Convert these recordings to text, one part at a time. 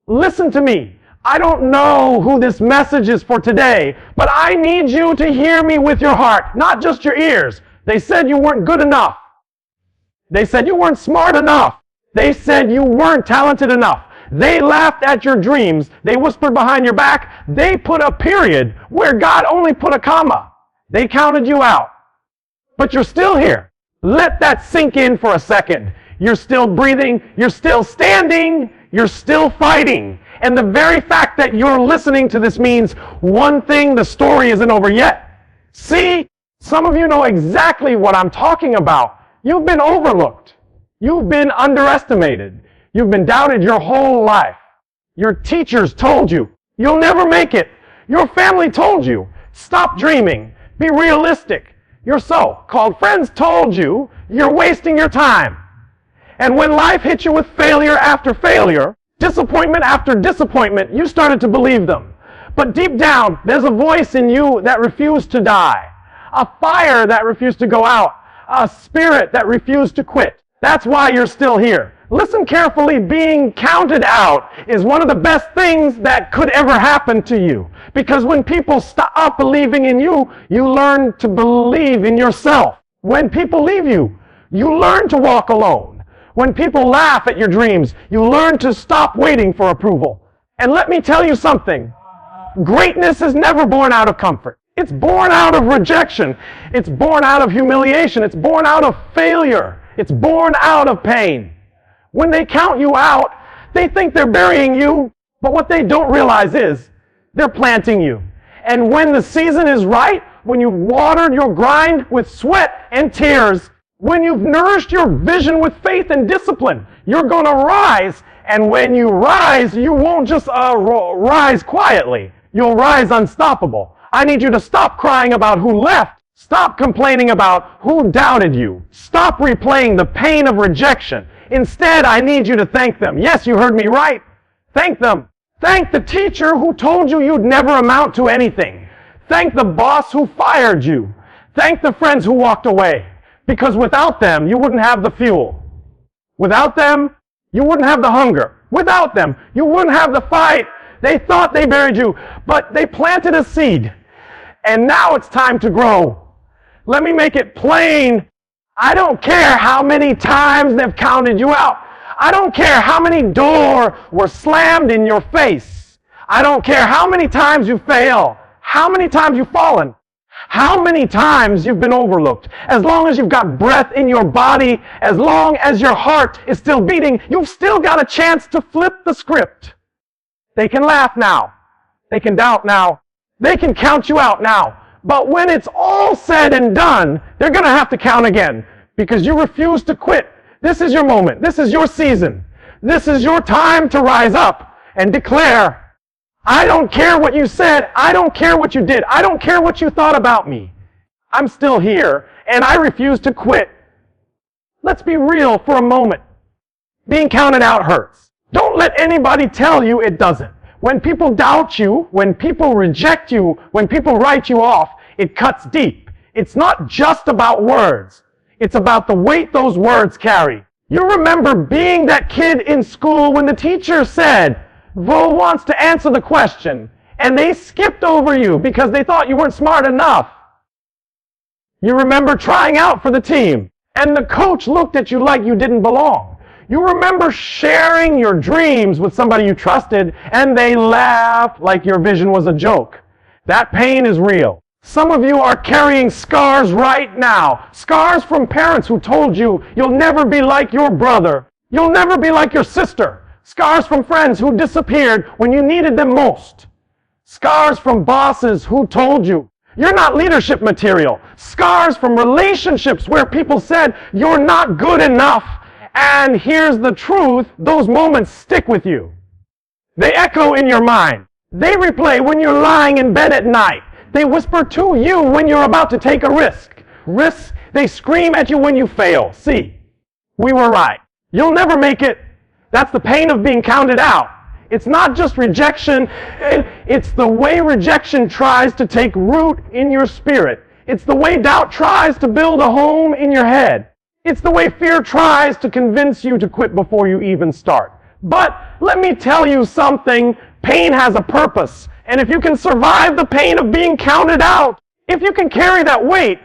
Listen to me. I don't know who this message is for today, but I need you to hear me with your heart, not just your ears. They said you weren't good enough. They said you weren't smart enough. They said you weren't talented enough. They laughed at your dreams. They whispered behind your back. They put a period where God only put a comma. They counted you out. But you're still here. Let that sink in for a second. You're still breathing. You're still standing. You're still fighting. And the very fact that you're listening to this means one thing: the story isn't over yet. See, some of you know exactly what I'm talking about. You've been overlooked. You've been underestimated. You've been doubted your whole life. Your teachers told you you'll never make it. Your family told you stop dreaming. Be realistic. Your so-called friends told you you're wasting your time. And when life hit you with failure after failure, disappointment after disappointment, you started to believe them. But deep down, there's a voice in you that refused to die. A fire that refused to go out. A spirit that refused to quit. That's why you're still here. Listen carefully. Being counted out is one of the best things that could ever happen to you. Because when people stop believing in you, you learn to believe in yourself. When people leave you, you learn to walk alone. When people laugh at your dreams, you learn to stop waiting for approval. And let me tell you something. Greatness is never born out of comfort. It's born out of rejection. It's born out of humiliation. It's born out of failure. It's born out of pain. When they count you out, they think they're burying you, but what they don't realize is they're planting you. And when the season is right, when you've watered your grind with sweat and tears, when you've nourished your vision with faith and discipline, you're going to rise. And when you rise, you won't just rise quietly. You'll rise unstoppable. I need you to stop crying about who left. Stop complaining about who doubted you. Stop replaying the pain of rejection. Instead, I need you to thank them. Yes, you heard me right. Thank them. Thank the teacher who told you you'd never amount to anything. Thank the boss who fired you. Thank the friends who walked away. Because without them, you wouldn't have the fuel. Without them, you wouldn't have the hunger. Without them, you wouldn't have the fight. They thought they buried you, but they planted a seed. And now it's time to grow. Let me make it plain. I don't care how many times they've counted you out. I don't care how many doors were slammed in your face. I don't care how many times you fail, how many times you've fallen, how many times you've been overlooked. As long as you've got breath in your body, as long as your heart is still beating, you've still got a chance to flip the script. They can laugh now. They can doubt now. They can count you out now. But when it's all said and done, they're going to have to count again because you refuse to quit. This is your moment. This is your season. This is your time to rise up and declare, I don't care what you said. I don't care what you did. I don't care what you thought about me. I'm still here, and I refuse to quit. Let's be real for a moment. Being counted out hurts. Don't let anybody tell you it doesn't. When people doubt you, when people reject you, when people write you off, it cuts deep. It's not just about words. It's about the weight those words carry. You remember being that kid in school when the teacher said, Vo wants to answer the question, and they skipped over you because they thought you weren't smart enough. You remember trying out for the team, and the coach looked at you like you didn't belong. You remember sharing your dreams with somebody you trusted, and they laughed like your vision was a joke. That pain is real. Some of you are carrying scars right now. Scars from parents who told you you'll never be like your brother. You'll never be like your sister. Scars from friends who disappeared when you needed them most. Scars from bosses who told you you're not leadership material. Scars from relationships where people said you're not good enough. And here's the truth, those moments stick with you. They echo in your mind. They replay when you're lying in bed at night. They whisper to you when you're about to take a risk. Risks, they scream at you when you fail. See, we were right. You'll never make it. That's the pain of being counted out. It's not just rejection. It's the way rejection tries to take root in your spirit. It's the way doubt tries to build a home in your head. It's the way fear tries to convince you to quit before you even start. But let me tell you something. Pain has a purpose. And if you can survive the pain of being counted out, if you can carry that weight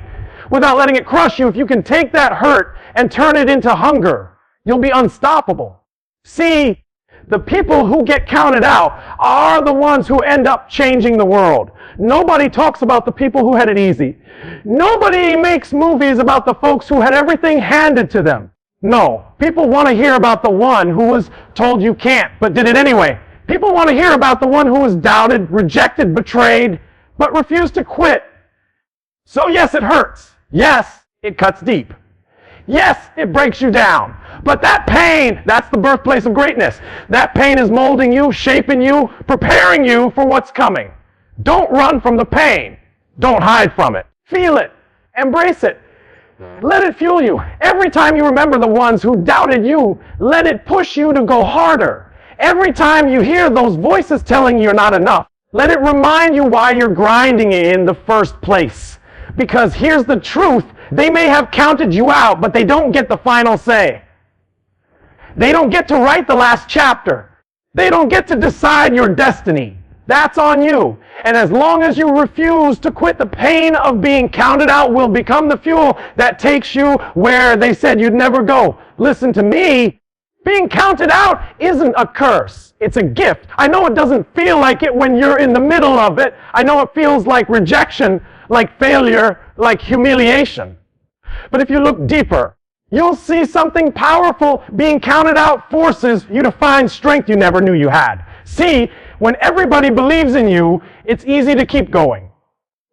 without letting it crush you, if you can take that hurt and turn it into hunger, you'll be unstoppable. See, the people who get counted out are the ones who end up changing the world. Nobody talks about the people who had it easy. Nobody makes movies about the folks who had everything handed to them. No, people want to hear about the one who was told you can't, but did it anyway. People want to hear about the one who was doubted, rejected, betrayed, but refused to quit. So yes, it hurts. Yes, it cuts deep. Yes, it breaks you down. But that pain, that's the birthplace of greatness. That pain is molding you, shaping you, preparing you for what's coming. Don't run from the pain. Don't hide from it. Feel it. Embrace it. Let it fuel you. Every time you remember the ones who doubted you, let it push you to go harder. Every time you hear those voices telling you you're not enough, let it remind you why you're grinding in the first place. Because here's the truth. They may have counted you out, but they don't get the final say. They don't get to write the last chapter. They don't get to decide your destiny. That's on you. And as long as you refuse to quit, the pain of being counted out will become the fuel that takes you where they said you'd never go. Listen to me. Being counted out isn't a curse. It's a gift. I know it doesn't feel like it when you're in the middle of it. I know it feels like rejection, like failure, like humiliation. But if you look deeper, you'll see something powerful. Being counted out forces you to find strength you never knew you had. See, when everybody believes in you, it's easy to keep going.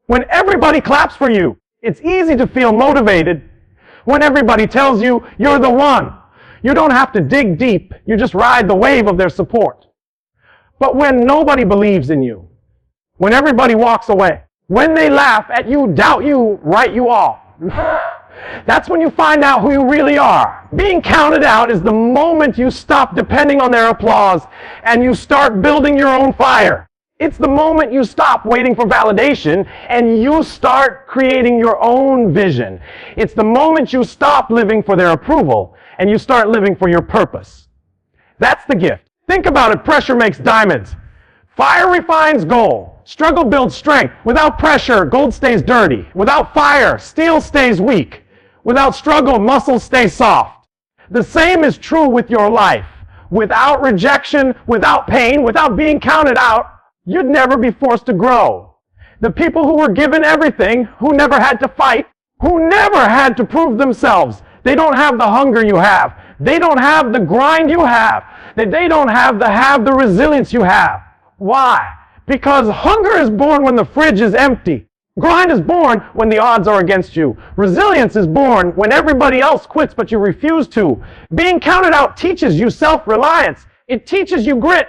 When everybody claps for you, it's easy to feel motivated. When everybody tells you you're the one, you don't have to dig deep. You just ride the wave of their support. But when nobody believes in you, when everybody walks away, when they laugh at you, doubt you, write you off, that's when you find out who you really are. Being counted out is the moment you stop depending on their applause and you start building your own fire. It's the moment you stop waiting for validation and you start creating your own vision. It's the moment you stop living for their approval and you start living for your purpose. That's the gift. Think about it. Pressure makes diamonds. Fire refines gold. Struggle builds strength. Without pressure, gold stays dirty. Without fire, steel stays weak. Without struggle, muscles stay soft. The same is true with your life. Without rejection, without pain, without being counted out, you'd never be forced to grow. The people who were given everything, who never had to fight, who never had to prove themselves, they don't have the hunger you have. They don't have the grind you have. They don't have the resilience you have. Why? Because hunger is born when the fridge is empty. Grind is born when the odds are against you. Resilience is born when everybody else quits but you refuse to. Being counted out teaches you self-reliance. It teaches you grit.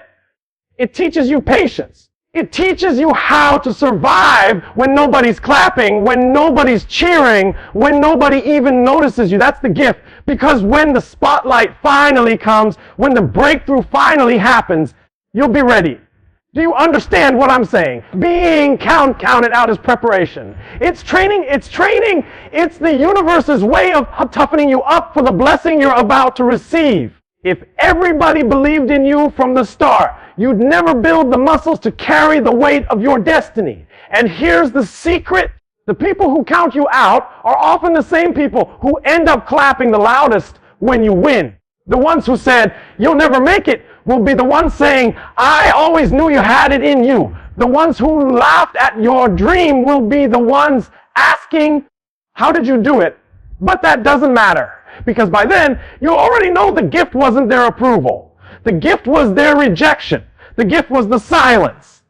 It teaches you patience. It teaches you how to survive when nobody's clapping, when nobody's cheering, when nobody even notices you. That's the gift. Because when the spotlight finally comes, when the breakthrough finally happens, you'll be ready. Do you understand what I'm saying? Being counted out is preparation. It's training. It's training. It's the universe's way of toughening you up for the blessing you're about to receive. If everybody believed in you from the start, you'd never build the muscles to carry the weight of your destiny. And here's the secret. The people who count you out are often the same people who end up clapping the loudest when you win. The ones who said, you'll never make it, will be the ones saying, I always knew you had it in you. The ones who laughed at your dream will be the ones asking, how did you do it? But that doesn't matter, because by then, you already know the gift wasn't their approval. The gift was their rejection. The gift was the silence.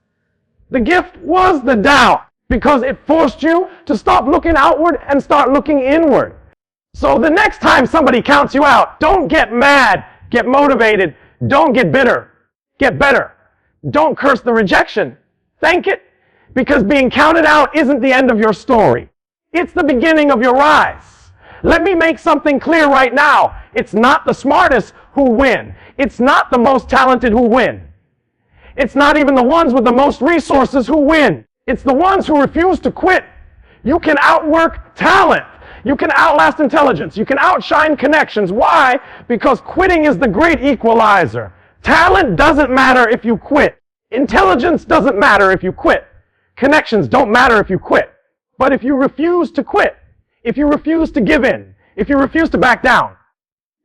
The gift was the doubt, because it forced you to stop looking outward and start looking inward. So the next time somebody counts you out, don't get mad, get motivated. Don't get bitter. Get better. Don't curse the rejection. Thank it, because being counted out isn't the end of your story. It's the beginning of your rise. Let me make something clear right now. It's not the smartest who win. It's not the most talented who win. It's not even the ones with the most resources who win. It's the ones who refuse to quit. You can outwork talent. You can outlast intelligence. You can outshine connections. Why? Because quitting is the great equalizer. Talent doesn't matter if you quit. Intelligence doesn't matter if you quit. Connections don't matter if you quit. But if you refuse to quit, if you refuse to give in, if you refuse to back down,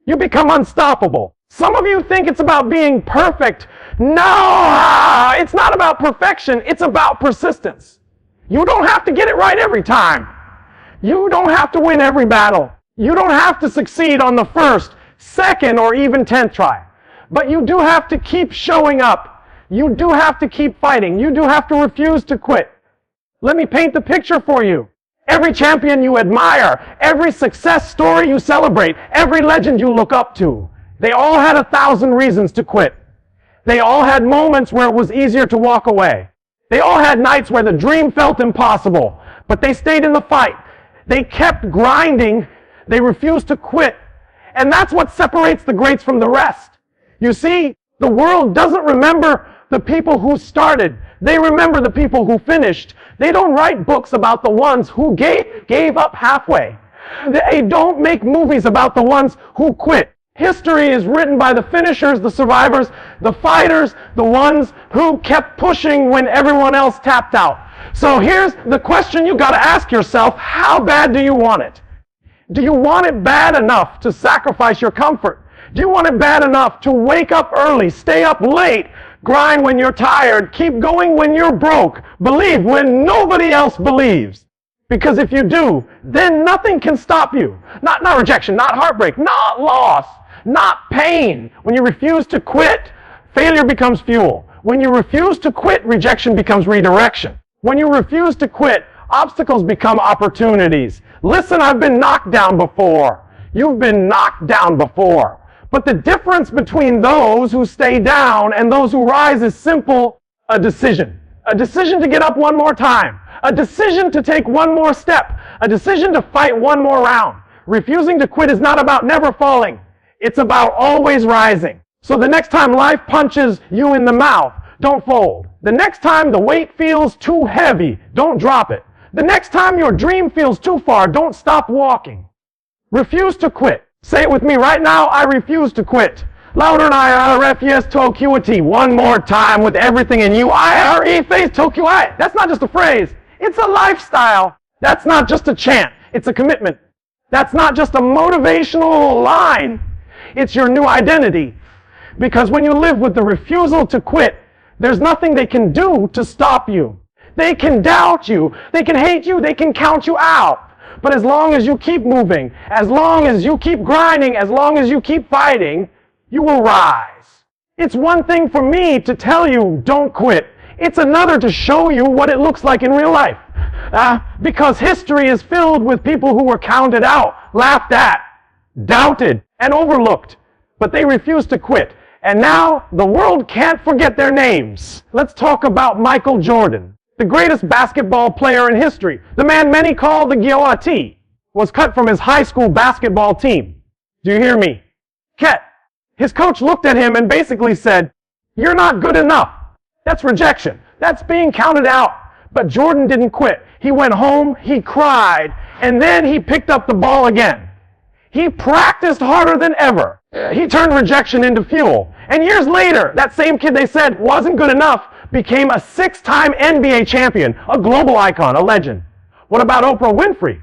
you become unstoppable. Some of you think it's about being perfect. No, it's not about perfection. It's about persistence. You don't have to get it right every time. You don't have to win every battle. You don't have to succeed on the first, second, or even 10th try. But you do have to keep showing up. You do have to keep fighting. You do have to refuse to quit. Let me paint the picture for you. Every champion you admire, every success story you celebrate, every legend you look up to, they all had 1,000 reasons to quit. They all had moments where it was easier to walk away. They all had nights where the dream felt impossible, but they stayed in the fight. They kept grinding. They refused to quit. And that's what separates the greats from the rest. You see, the world doesn't remember the people who started. They remember the people who finished. They don't write books about the ones who gave up halfway. They don't make movies about the ones who quit. History is written by the finishers, the survivors, the fighters, the ones who kept pushing when everyone else tapped out. So here's the question you got to ask yourself: how bad do you want it? Do you want it bad enough to sacrifice your comfort? Do you want it bad enough to wake up early, stay up late, grind when you're tired, keep going when you're broke, believe when nobody else believes? Because if you do, then nothing can stop you. Not rejection, not heartbreak, not loss, not pain. When you refuse to quit, failure becomes fuel. When you refuse to quit, rejection becomes redirection. When you refuse to quit, obstacles become opportunities. Listen, I've been knocked down before. You've been knocked down before. But the difference between those who stay down and those who rise is simple: a decision. A decision to get up one more time. A decision to take one more step. A decision to fight one more round. Refusing to quit is not about never falling. It's about always rising. So the next time life punches you in the mouth, don't fold. The next time the weight feels too heavy, don't drop it. The next time your dream feels too far, don't stop walking. Refuse to quit. Say it with me right now: I refuse to quit. Louder and I-R-F-E-S Tokyo-T. One more time with everything in you. I-R-E face Tokyo-I. That's not just a phrase. It's a lifestyle. That's not just a chant. It's a commitment. That's not just a motivational line. It's your new identity. Because when you live with the refusal to quit, there's nothing they can do to stop you. They can doubt you. They can hate you. They can count you out. But as long as you keep moving, as long as you keep grinding, as long as you keep fighting, you will rise. It's one thing for me to tell you, don't quit. It's another to show you what it looks like in real life. Because history is filled with people who were counted out, laughed at, doubted, and overlooked. But they refused to quit. And now the world can't forget their names. Let's talk about Michael Jordan, the greatest basketball player in history. The man many call the Gyoati was cut from his high school basketball team. Do you hear me? Ket. His coach looked at him and basically said, "You're not good enough." That's rejection. That's being counted out. But Jordan didn't quit. He went home, he cried, and then he picked up the ball again. He practiced harder than ever. He turned rejection into fuel. And years later, that same kid they said wasn't good enough became a 6-time NBA champion, a global icon, a legend. What about Oprah Winfrey?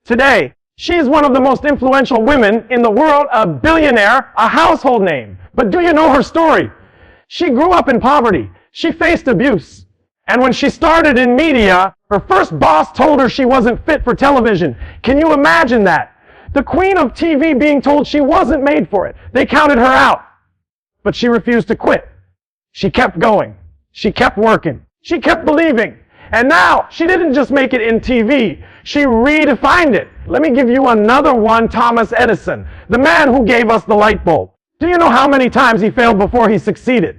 Today, she's one of the most influential women in the world, a billionaire, a household name. But do you know her story? She grew up in poverty. She faced abuse. And when she started in media, her first boss told her she wasn't fit for television. Can you imagine that? The queen of TV being told she wasn't made for it. They counted her out. But she refused to quit. She kept going. She kept working. She kept believing. And now, she didn't just make it in TV. She redefined it. Let me give you another one: Thomas Edison, the man who gave us the light bulb. Do you know how many times he failed before he succeeded?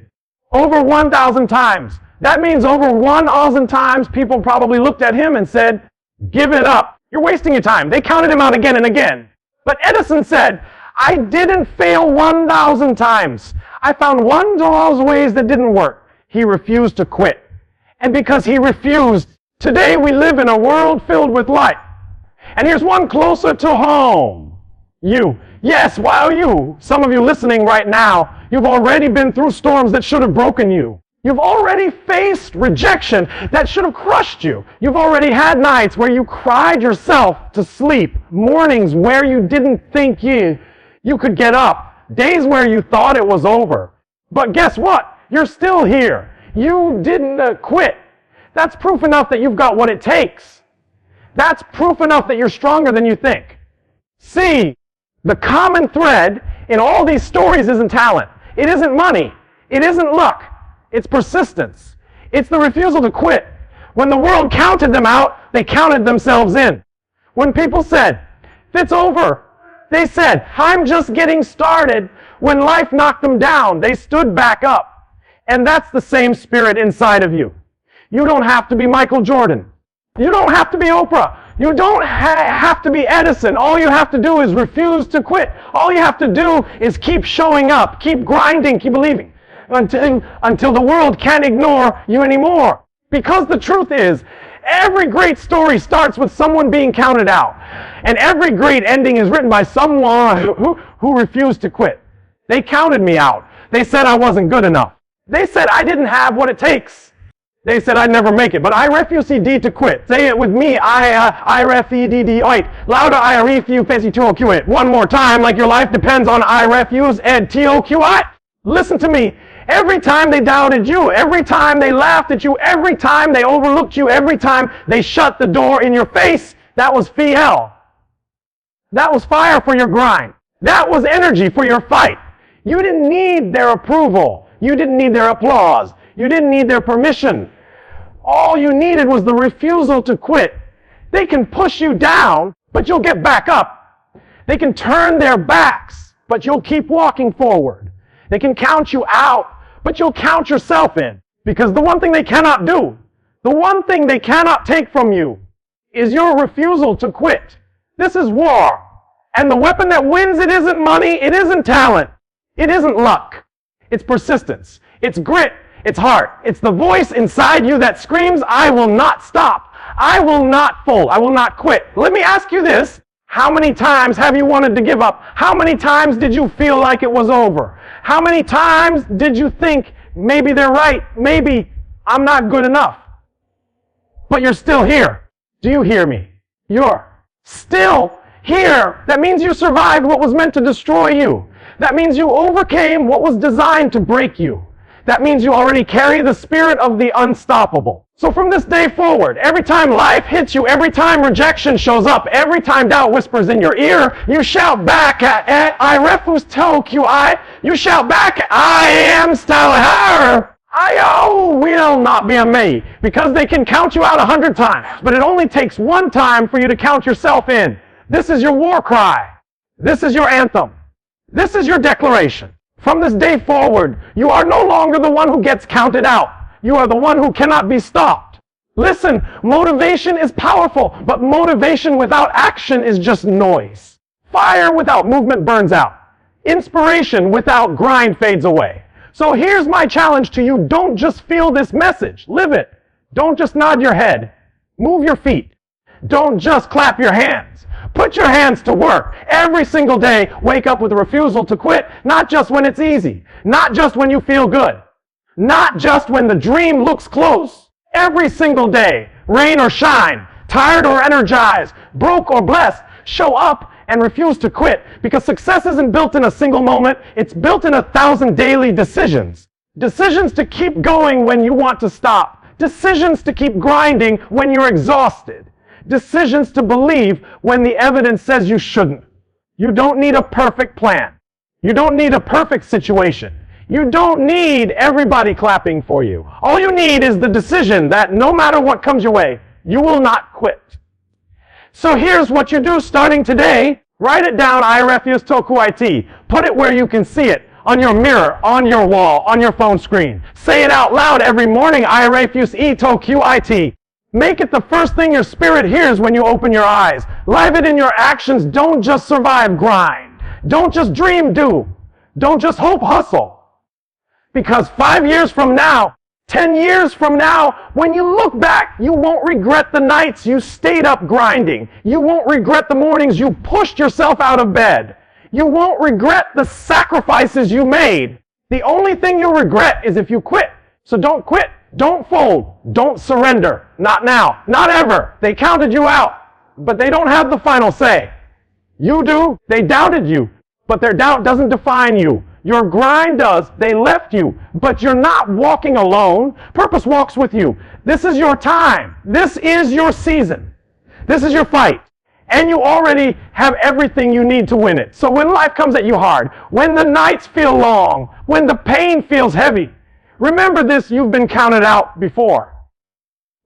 Over 1,000 times. That means over 1,000 times people probably looked at him and said, "Give it up. You're wasting your time." They counted him out again and again. But Edison said, "I didn't fail 1,000 times. I found 1,000 ways that didn't work." He refused to quit. And because he refused, today we live in a world filled with light. And here's one closer to home. You Yes, while some of you listening right now, you've already been through storms that should have broken you. You've already faced rejection that should have crushed you. You've already had nights where you cried yourself to sleep, mornings where you didn't think you could get up, days where you thought it was over. But guess what? You're still here. You didn't quit. That's proof enough that you've got what it takes. That's proof enough that you're stronger than you think. See, the common thread in all these stories isn't talent. It isn't money. It isn't luck. It's persistence. It's the refusal to quit. When the world counted them out, they counted themselves in. When people said, "It's over," they said, "I'm just getting started." When life knocked them down, they stood back up. And that's the same spirit inside of you. You don't have to be Michael Jordan. You don't have to be Oprah. You don't have to be Edison. All you have to do is refuse to quit. All you have to do is keep showing up, keep grinding, keep believing, until the world can't ignore you anymore. Because the truth is, every great story starts with someone being counted out. And every great ending is written by someone who refused to quit. They counted me out. They said I wasn't good enough. They said I didn't have what it takes. They said I'd never make it, but I refuse to quit. Say it with me. I refuse. Louder, I refuse to quit. One more time, like your life depends on I refuse and TOQI. Listen to me. Every time they doubted you, every time they laughed at you, every time they overlooked you, every time they shut the door in your face, that was FL. That was fire for your grind. That was energy for your fight. You didn't need their approval. You didn't need their applause. You didn't need their permission. All you needed was the refusal to quit. They can push you down, but you'll get back up. They can turn their backs, but you'll keep walking forward. They can count you out, but you'll count yourself in. Because the one thing they cannot do, the one thing they cannot take from you, is your refusal to quit. This is war. And the weapon that wins, it isn't money, it isn't talent, it isn't luck. It's persistence. It's grit. It's heart. It's the voice inside you that screams, "I will not stop. I will not fold. I will not quit." Let me ask you this. How many times have you wanted to give up? How many times did you feel like it was over? How many times did you think, maybe they're right, maybe I'm not good enough? But you're still here. Do you hear me? You're still here. That means you survived what was meant to destroy you. That means you overcame what was designed to break you. That means you already carry the spirit of the unstoppable. So from this day forward, every time life hits you, every time rejection shows up, every time doubt whispers in your ear, you shout back at I refuse to QI. You shout back at I am still here. I will not be a me. Because they can count you out 100 times. But it only takes one time for you to count yourself in. This is your war cry. This is your anthem. This is your declaration. From this day forward, you are no longer the one who gets counted out. You are the one who cannot be stopped. Listen, motivation is powerful, but motivation without action is just noise. Fire without movement burns out. Inspiration without grind fades away. So here's my challenge to you. Don't just feel this message. Live it. Don't just nod your head. Move your feet. Don't just clap your hands. Put your hands to work. Every single day, wake up with a refusal to quit, not just when it's easy, not just when you feel good, not just when the dream looks close. Every single day, rain or shine, tired or energized, broke or blessed, show up and refuse to quit, because success isn't built in a single moment, it's built in 1,000 daily decisions. Decisions to keep going when you want to stop. Decisions to keep grinding when you're exhausted. Decisions to believe when the evidence says you shouldn't. You don't need a perfect plan. You don't need a perfect situation. You don't need everybody clapping for you. All you need is the decision that no matter what comes your way, you will not quit. So here's what you do starting today. Write it down, I refuse to quit. Put it where you can see it. On your mirror, on your wall, on your phone screen. Say it out loud every morning, I refuse to quit. Make it the first thing your spirit hears when you open your eyes. Live it in your actions. Don't just survive, grind. Don't just dream, do. Don't just hope, hustle. Because 5 years from now, 10 years from now, when you look back, you won't regret the nights you stayed up grinding. You won't regret the mornings you pushed yourself out of bed. You won't regret the sacrifices you made. The only thing you'll regret is if you quit. So don't quit. Don't fold. Don't surrender. Not now. Not ever. They counted you out, but they don't have the final say. You do. They doubted you, but their doubt doesn't define you. Your grind does. They left you, but you're not walking alone. Purpose walks with you. This is your time. This is your season. This is your fight. And you already have everything you need to win it. So when life comes at you hard, when the nights feel long, when the pain feels heavy, remember this: you've been counted out before.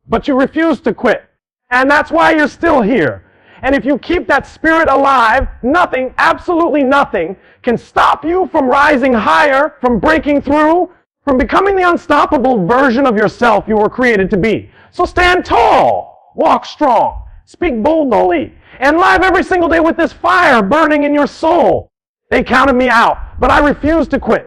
But you refuse to quit. And that's why you're still here. And if you keep that spirit alive, nothing, absolutely nothing, can stop you from rising higher, from breaking through, from becoming the unstoppable version of yourself you were created to be. So stand tall, walk strong, speak boldly, and live every single day with this fire burning in your soul. They counted me out, but I refuse to quit.